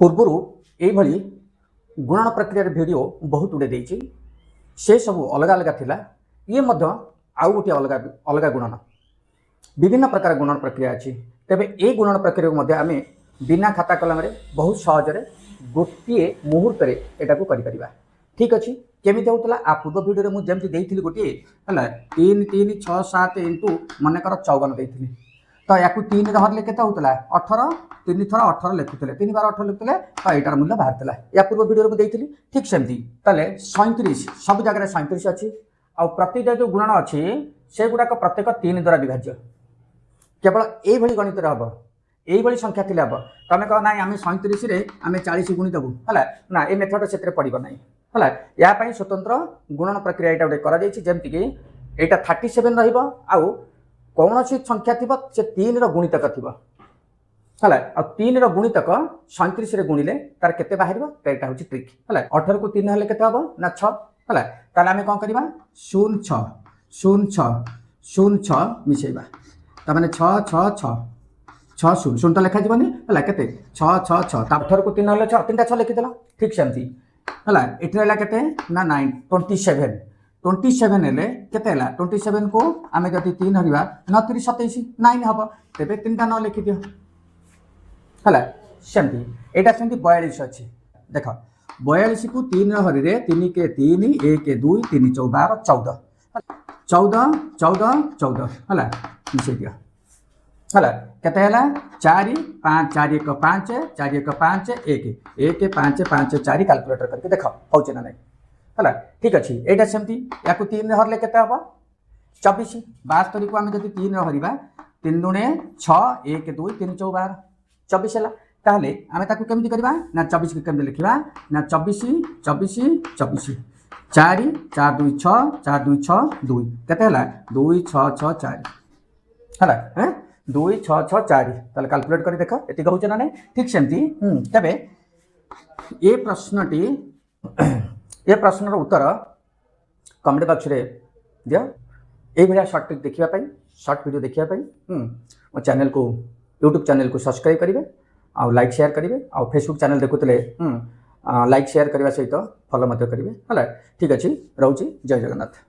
पूर्वर यही गुणन प्रक्रिया वीडियो बहुत गुड़े देती से सब अलग अलग थिला ये आउ गोटे अलग अलग गुणन विभिन्न प्रकार गुणन प्रक्रिया अच्छी तेरे ये गुणन प्रक्रिया आम बिना खाता कलम बहुत सहजरे गोटे मुहूर्त यहाँ कर ठीक अच्छे केमी होता आ पूर्व भिडियो मुझे देती गोटे है 3 3 6 7 इंटू मनकर 54 देती तो या 3 हरले के 18 3 थर 18 लिखुले 3 बार 18 लिखुले तो यार मूल्य बाहर था या पूर्व भिडियो में देती ठीक सेमती ताले 37 सब जगह 37 अच्छी आ प्रतिटा जो गुणन अच्छी से गुड़ाक प्रत्येक 3 द्वारा विभाज्य केवल यही गणित हम यही संख्या थी हम तुम कह ना आम 37 आम 40 गुणी देवु है ना ये मेथड से पड़ो ना है या स्वतंत्र गुणन प्रक्रिया यहाँ गोटे करमती यहाँ 37 रहा कौन सी संख्या थी से 3 गुणितक थी है आ 3 गुणितक 37 गुणिले तार केते बाहर तो यहाँ हूँ ट्रिक है 18 को 3 हेल्ले के ना 6 है ताल आम कौन करवा 0 6 0 6 0 6 मिसेबा तमें 6 6 6 6 0 0 तो लिखा जीवन है के 6 6 6 18 को 3 हेल्ले 6 3टा 6 लिखिदेल ठीक सेमती है ये रहा के ना 9 27 27 हेल्ले के 27 को आम जब 3 हरवा 9 3 27 9 हम तेरे 3टा 9 लिखि दियो है सेमती यहाँ सेमती 42 अच्छी देख 42 को 3 हरी 3 के 3 1 2 3 14 14 14 14 14 है मिसे दियो है केते 4 5 4 1 5 4 1 5 1 1 5 5 4 कैलकुलेटर करके देख हो ना नहीं है ठीक अच्छे यहाँ सेमती या 3 हरले के 24 72 को आम जब 3 हरवा 3 दुणे 6 1 2 3 14 24 है ताहले आम ताकू केमती करवा ना 24 को केमती लिखा ना 24 24 24 4 4 2 6 4 2 6 2 केते 2 6 6 4 है 2 6 6 4 ताले कैलकुलेट कर देख ये कहूँ ना नहीं ठीक सेमती तेरे ये प्रश्नटी ये प्रश्नर उत्तर कमेंट बॉक्स रे दियो ये शॉर्ट ट्रिक देखापी शॉर्ट वीडियो देखापी मो चैनल को यूट्यूब चैनल को सब्सक्राइब करेंगे आउ लाइक शेयर करेंगे आउ फेसबुक चैनल देखुले लाइक शेयर करने सहित फॉलो करेंगे है ठीक अच्छे रोचे जय जगन्नाथ।